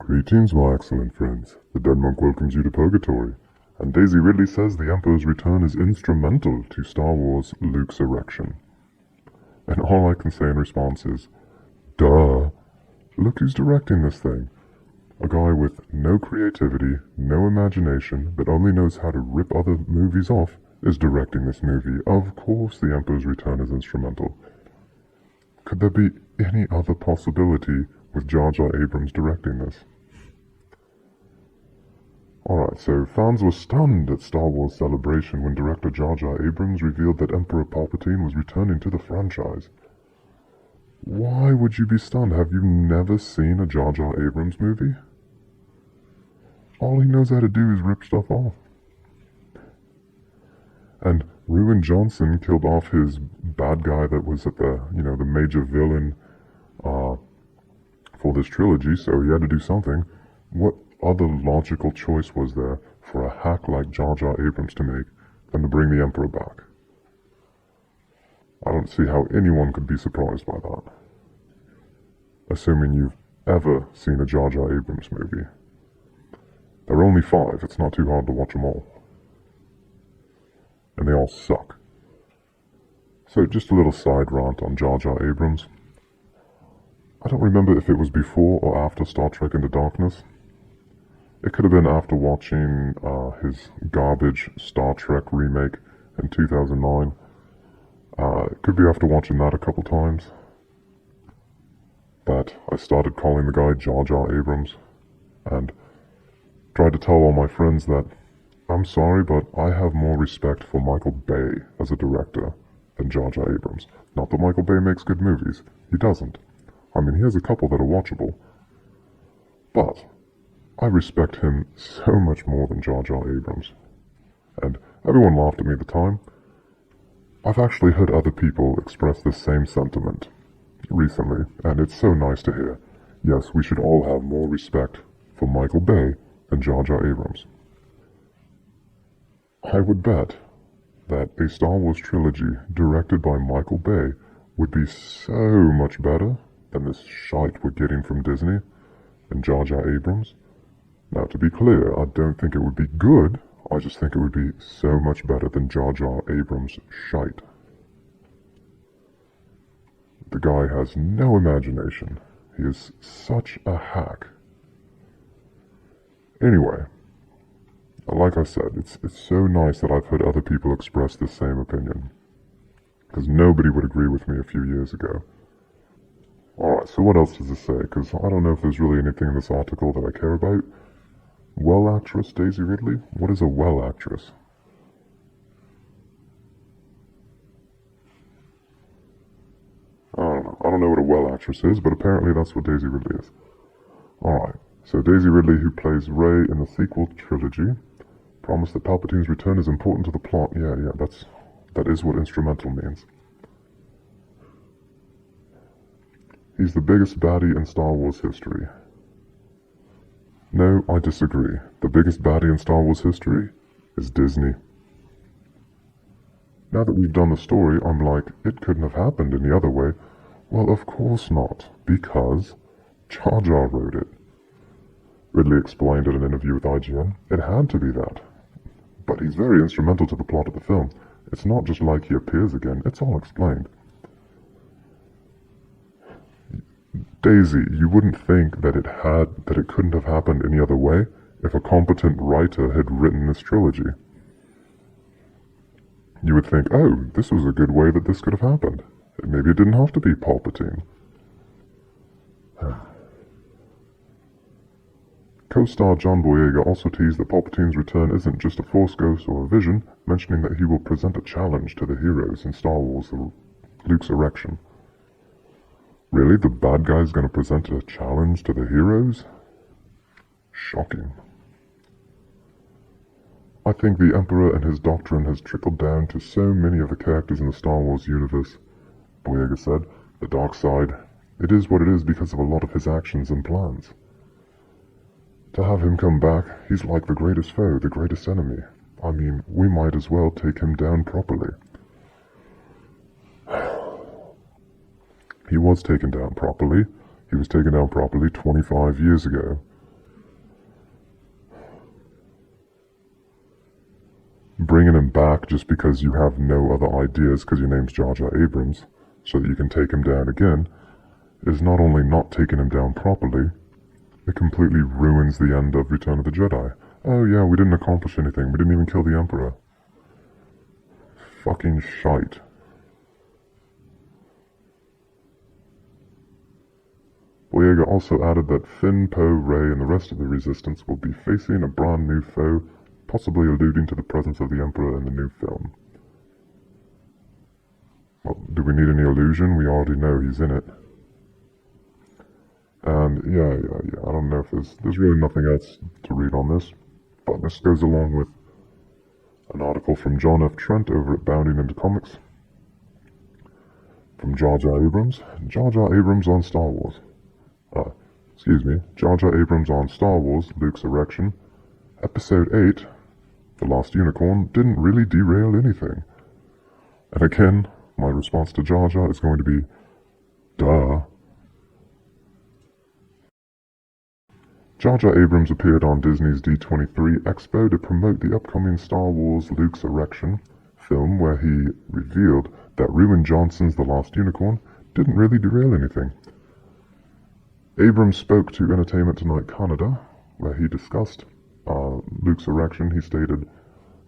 Greetings, my excellent friends. The Dead Monk welcomes you to Purgatory, and Daisy Ridley says the Emperor's return is instrumental to Star Wars Luke's erection. And all I can say in response is, duh. Look who's directing this thing. A guy with no creativity, no imagination, that only knows how to rip other movies off, is directing this movie. Of course the Emperor's return is instrumental. Could there be any other possibility with JarJar Abrams directing this? Alright, so fans were stunned at Star Wars Celebration when director JarJar Abrams revealed that Emperor Palpatine was returning to the franchise. Why would you be stunned? Have you never seen a JarJar Abrams movie? All he knows how to do is rip stuff off. And Ruin Johnson killed off his bad guy that was at the major villain for this trilogy, so he had to do something. What other logical choice was there for a hack like JarJar Abrams to make than to bring the Emperor back? I don't see how anyone could be surprised by that. Assuming you've ever seen a JarJar Abrams movie. There are only 5, it's not too hard to watch them all. And they all suck. So just a little side rant on JarJar Abrams. I don't remember if it was before or after Star Trek Into Darkness. It could have been after watching his garbage Star Trek remake in 2009. It could be after watching that a couple times. That I started calling the guy JarJar Abrams, and tried to tell all my friends that I'm sorry, but I have more respect for Michael Bay as a director than JarJar Abrams. Not that Michael Bay makes good movies. He doesn't. I mean, he has a couple that are watchable. But I respect him so much more than JarJar Abrams. And everyone laughed at me at the time. I've actually heard other people express this same sentiment recently, and it's so nice to hear. Yes, we should all have more respect for Michael Bay than JarJar Abrams. I would bet that a Star Wars trilogy directed by Michael Bay would be so much better than this shite we're getting from Disney and JarJar Abrams. Now, to be clear, I don't think it would be good, I just think it would be so much better than JarJar Abrams' shite. The guy has no imagination. He is such a hack. Anyway, like I said, it's so nice that I've heard other people express the same opinion. Because nobody would agree with me a few years ago. Alright, so what else does this say? Because I don't know if there's really anything in this article that I care about. Well actress Daisy Ridley? What is a well actress? I don't know what a well actress is, but apparently that's what Daisy Ridley is. Alright, so Daisy Ridley, who plays Rey in the sequel trilogy, promised that Palpatine's return is important to the plot. Yeah, that is what instrumental means. He's the biggest baddie in Star Wars history. No, I disagree. The biggest baddie in Star Wars history is Disney. Now that we've done the story, I'm like, it couldn't have happened any other way. Well, of course not, because Jar Jar wrote it. Ridley explained in an interview with IGN, it had to be that. But he's very instrumental to the plot of the film. It's not just like he appears again, it's all explained. Daisy, you wouldn't think that it couldn't have happened any other way if a competent writer had written this trilogy. You would think, oh, this was a good way that this could have happened. Maybe it didn't have to be Palpatine. Co-star John Boyega also teased that Palpatine's return isn't just a Force ghost or a vision, mentioning that he will present a challenge to the heroes in Star Wars, Luke's erection. Really? The bad guy's gonna present a challenge to the heroes? Shocking. I think the Emperor and his doctrine has trickled down to so many of the characters in the Star Wars universe. Boyega said, the dark side, it is what it is because of a lot of his actions and plans. To have him come back, he's like the greatest foe, the greatest enemy. I mean, we might as well take him down properly. He was taken down properly. He was taken down properly 25 years ago. Bringing him back just because you have no other ideas because your name's JarJar Abrams, so that you can take him down again, is not only not taking him down properly, it completely ruins the end of Return of the Jedi. Oh yeah, we didn't accomplish anything. We didn't even kill the Emperor. Fucking shite. Boyega also added that Finn, Poe, Rey, and the rest of the Resistance will be facing a brand new foe, possibly alluding to the presence of the Emperor in the new film. Well, do we need any illusion? We already know he's in it. And yeah, I don't know if there's really nothing else to read on this, but this goes along with an article from John F. Trent over at Bounding Into Comics, from JarJar Abrams. JarJar Abrams on Star Wars. JarJar Abrams on Star Wars, Luke's Erection. Episode 8, The Last Unicorn, didn't really derail anything. And again, my response to Jar Jar is going to be, duh. Jar Jar Abrams appeared on Disney's D23 Expo to promote the upcoming Star Wars Luke's Erection film, where he revealed that Ruin Johnson's The Last Unicorn didn't really derail anything. Abrams spoke to Entertainment Tonight Canada, where he discussed Luke's erection. He stated,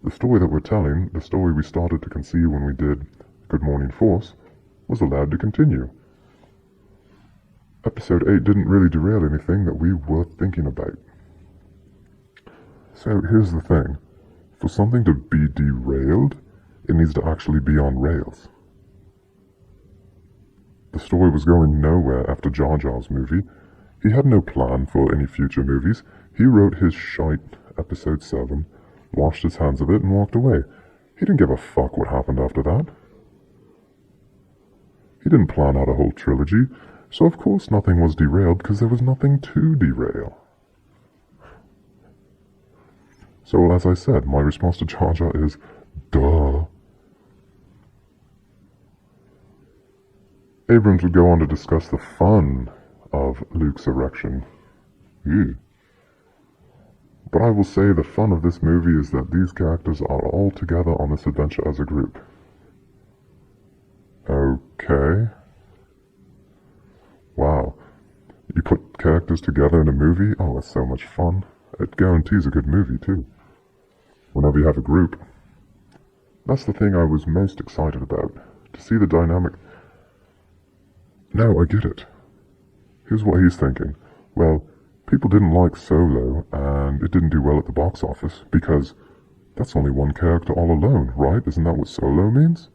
"The story that we're telling, the story we started to conceive when we did Good Morning Force, was allowed to continue. Episode 8 didn't really derail anything that we were thinking about." So here's the thing. For something to be derailed, it needs to actually be on rails. The story was going nowhere after Jar Jar's movie. He had no plan for any future movies. He wrote his shite Episode 7, washed his hands of it, and walked away. He didn't give a fuck what happened after that. He didn't plan out a whole trilogy, so of course nothing was derailed because there was nothing to derail. So as I said, my response to Jar Jar is, duh. Abrams would go on to discuss the fun of Luke's erection. Ew. But I will say the fun of this movie is that these characters are all together on this adventure as a group. Okay. Wow. You put characters together in a movie? Oh, it's so much fun. It guarantees a good movie, too. Whenever you have a group. That's the thing I was most excited about. To see the dynamic. No, I get it. Here's what he's thinking. Well, people didn't like Solo, and it didn't do well at the box office, because that's only one character all alone, right? Isn't that what Solo means?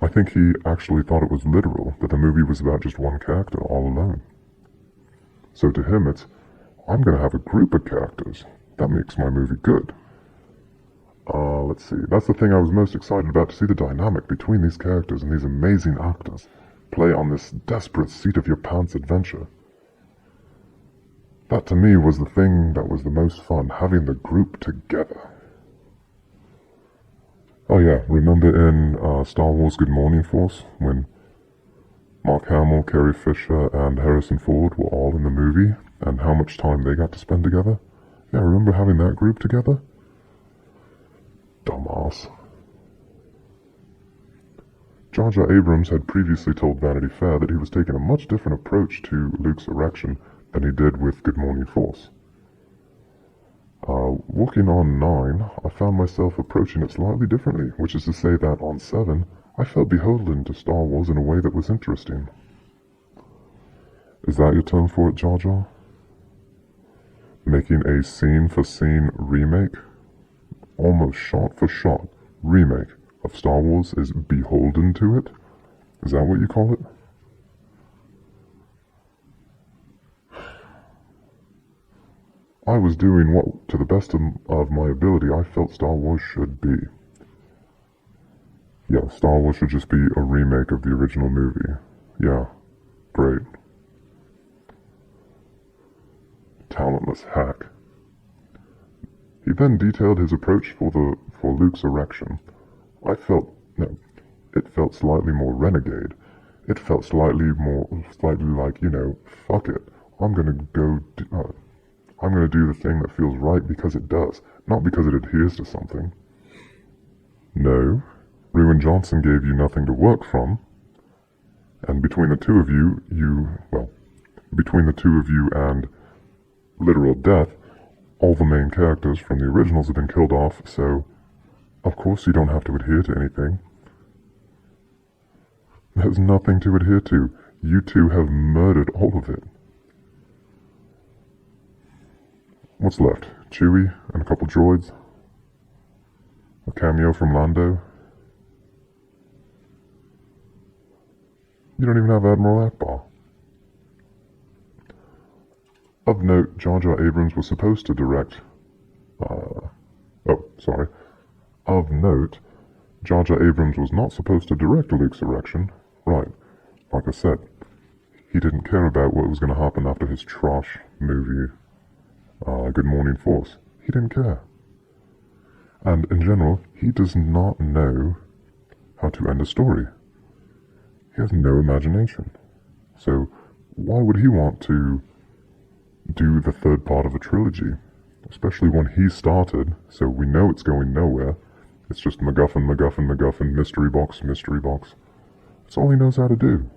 I think he actually thought it was literal, that the movie was about just one character all alone. So to him it's, I'm gonna have a group of characters. That makes my movie good. Let's see. That's the thing I was most excited about, to see the dynamic between these characters and these amazing actors play on this desperate seat-of-your-pants adventure. That to me was the thing that was the most fun, having the group together. Oh yeah, remember in Star Wars Good Morning Force, when Mark Hamill, Carrie Fisher, and Harrison Ford were all in the movie, and how much time they got to spend together? Yeah, remember having that group together? Dumbass. Jar Jar Abrams had previously told Vanity Fair that he was taking a much different approach to Luke's erection than he did with Good Morning Force. Working on 9, I found myself approaching it slightly differently, which is to say that on 7, I felt beholden to Star Wars in a way that was interesting. Is that your term for it, Jar Jar? Making a scene-for-scene remake, almost shot-for-shot remake of Star Wars is beholden to it? Is that what you call it? I was doing what, to the best of my ability, I felt Star Wars should be. Yeah, Star Wars should just be a remake of the original movie. Yeah, great. Talentless hack. He then detailed his approach for Luke's erection. It felt slightly more renegade. It felt slightly like, fuck it, I'm gonna go I'm going to do the thing that feels right because it does, not because it adheres to something. No, Riwan Johnson gave you nothing to work from, and between the two of you, between the two of you and literal death, all the main characters from the originals have been killed off, so of course you don't have to adhere to anything. There's nothing to adhere to. You two have murdered all of it. What's left? Chewie and a couple droids? A cameo from Lando? You don't even have Admiral Akbar. Of note, JarJar Abrams was supposed to direct... Of note, JarJar Abrams was not supposed to direct Luke's erection. Right. Like I said, he didn't care about what was going to happen after his trash movie, Good Morning Force. He didn't care. And in general, he does not know how to end a story. He has no imagination. So, why would he want to do the third part of a trilogy? Especially when he started, so we know it's going nowhere. It's just MacGuffin, MacGuffin, MacGuffin, mystery box, mystery box. That's all he knows how to do.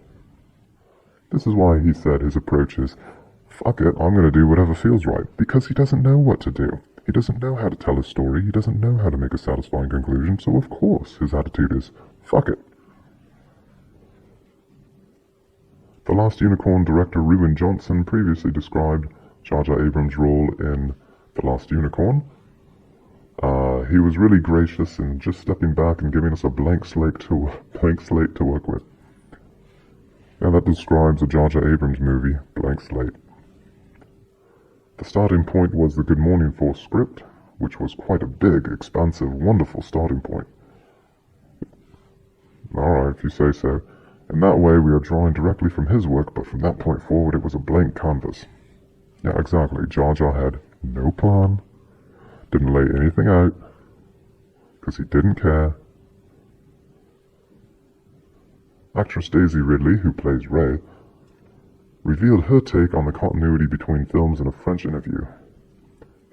This is why he said his approach is, fuck it, I'm going to do whatever feels right, because he doesn't know what to do. He doesn't know how to tell a story, he doesn't know how to make a satisfying conclusion, so of course his attitude is, fuck it. The Last Unicorn director Riwan Johnson previously described JarJar Abrams' role in The Last Unicorn. He was really gracious in just stepping back and giving us a blank slate to work with. And that describes a JarJar Abrams movie, blank slate. The starting point was the Good Morning Force script, which was quite a big, expansive, wonderful starting point. Alright, if you say so. In that way, we are drawing directly from his work, but from that point forward, it was a blank canvas. Yeah, exactly. JarJar had no plan, didn't lay anything out, because he didn't care. Actress Daisy Ridley, who plays Rey, revealed her take on the continuity between films in a French interview.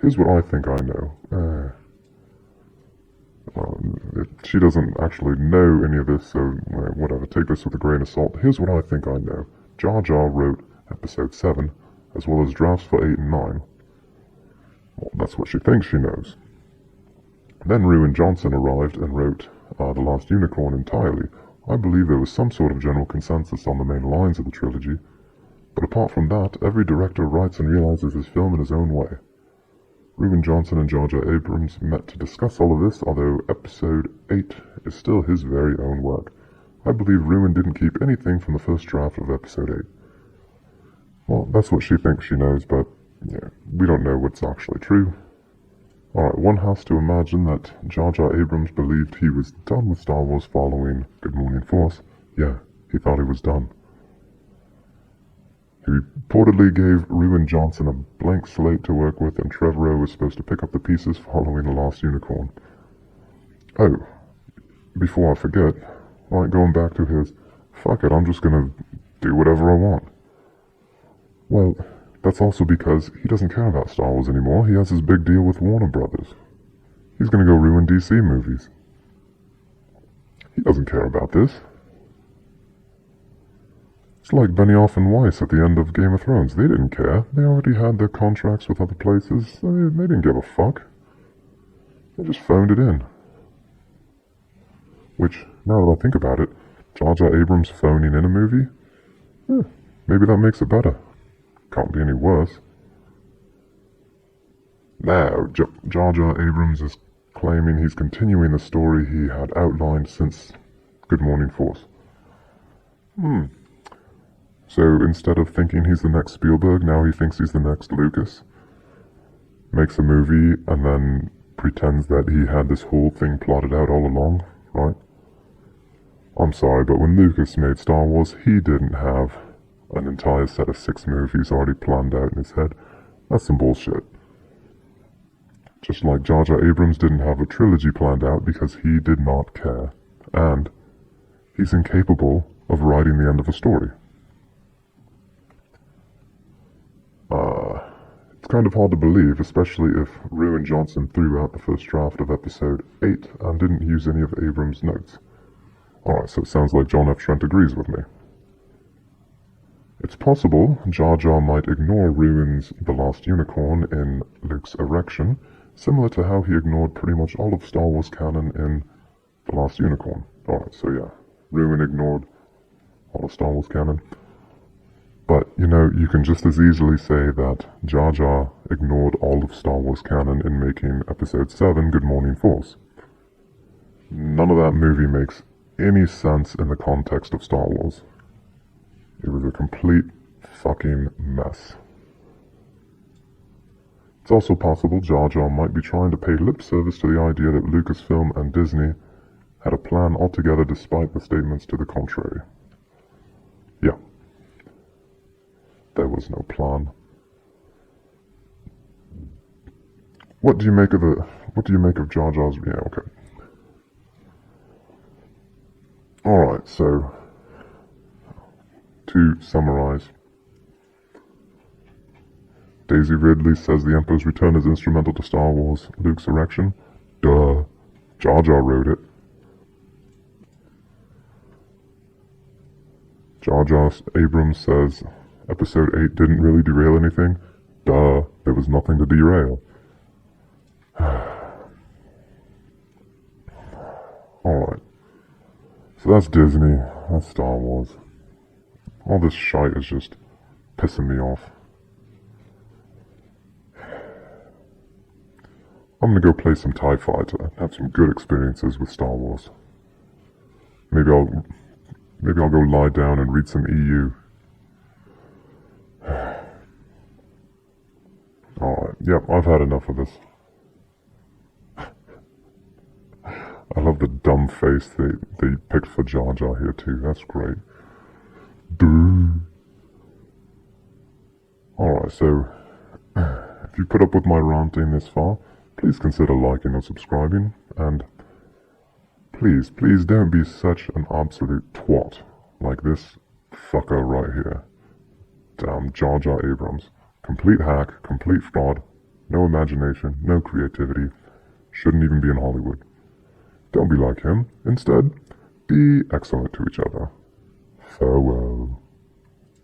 Here's what I think I know. She doesn't actually know any of this, so whatever, take this with a grain of salt. Here's what I think I know. Jar Jar wrote Episode 7, as well as drafts for 8 and 9. Well, that's what she thinks she knows. Then Riwan Johnson arrived and wrote The Last Unicorn entirely. I believe there was some sort of general consensus on the main lines of the trilogy, but apart from that, every director writes and realizes his film in his own way. Riwan Johnson and JarJar Abrams met to discuss all of this, although Episode 8 is still his very own work. I believe Riwan didn't keep anything from the first draft of Episode 8. Well, that's what she thinks she knows, but yeah, we don't know what's actually true. Alright, one has to imagine that JarJar Abrams believed he was done with Star Wars following Good Morning Force. Yeah, he thought he was done. He reportedly gave Riwan Johnson a blank slate to work with, and Trevorrow was supposed to pick up the pieces following The Last Unicorn. Oh, before I forget, alright, going back to his, fuck it, I'm just gonna do whatever I want. Well, that's also because he doesn't care about Star Wars anymore. He has his big deal with Warner Brothers. He's gonna go ruin DC movies. He doesn't care about this. It's like Benioff and Weiss at the end of Game of Thrones. They didn't care. They already had their contracts with other places. They didn't give a fuck. They just phoned it in. Which, now that I think about it, JarJar Abrams phoning in a movie? Maybe that makes it better. Can't be any worse. Now, JarJar Abrams is claiming he's continuing the story he had outlined since Good Morning Force. So instead of thinking he's the next Spielberg, now he thinks he's the next Lucas. Makes a movie and then pretends that he had this whole thing plotted out all along, right? I'm sorry, but when Lucas made Star Wars, he didn't have an entire set of 6 movies already planned out in his head. That's some bullshit. Just like JarJar Abrams didn't have a trilogy planned out because he did not care. And he's incapable of writing the end of a story. kind of hard to believe, especially if Rue and Johnson threw out the first draft of episode 8 and didn't use any of Abrams' notes. Alright, so it sounds like John F. Trent agrees with me. It's possible Jar Jar might ignore Ruin's The Last Unicorn in Luke's erection, similar to how he ignored pretty much all of Star Wars canon in The Last Unicorn. Alright, so yeah, Ruin ignored all of Star Wars canon. But, you can just as easily say that Jar Jar ignored all of Star Wars canon in making Episode 7 Good Morning Force. None of that movie makes any sense in the context of Star Wars. It was a complete fucking mess. It's also possible Jar Jar might be trying to pay lip service to the idea that Lucasfilm and Disney had a plan altogether despite the statements to the contrary. Yeah. There was no plan. What do you make of Jar Jar's... Yeah, okay. Alright, so... to summarize. Daisy Ridley says the Emperor's Return is instrumental to Star Wars. Luke's erection? Duh. Jar Jar wrote it. Jar Jar Abrams says Episode 8 didn't really derail anything. Duh. There was nothing to derail. Alright. So that's Disney. That's Star Wars. All this shite is just pissing me off. I'm gonna go play some TIE Fighter, have some good experiences with Star Wars. Maybe I'll go lie down and read some EU. Alright, yep, I've had enough of this. I love the dumb face they picked for Jar Jar here too, that's great. Alright, so if you put up with my ranting this far, please consider liking or subscribing, and please don't be such an absolute twat like this fucker right here. Damn Jar Jar Abrams. Complete hack, complete fraud, no imagination, no creativity, shouldn't even be in Hollywood. Don't be like him. Instead, be excellent to each other. Farewell.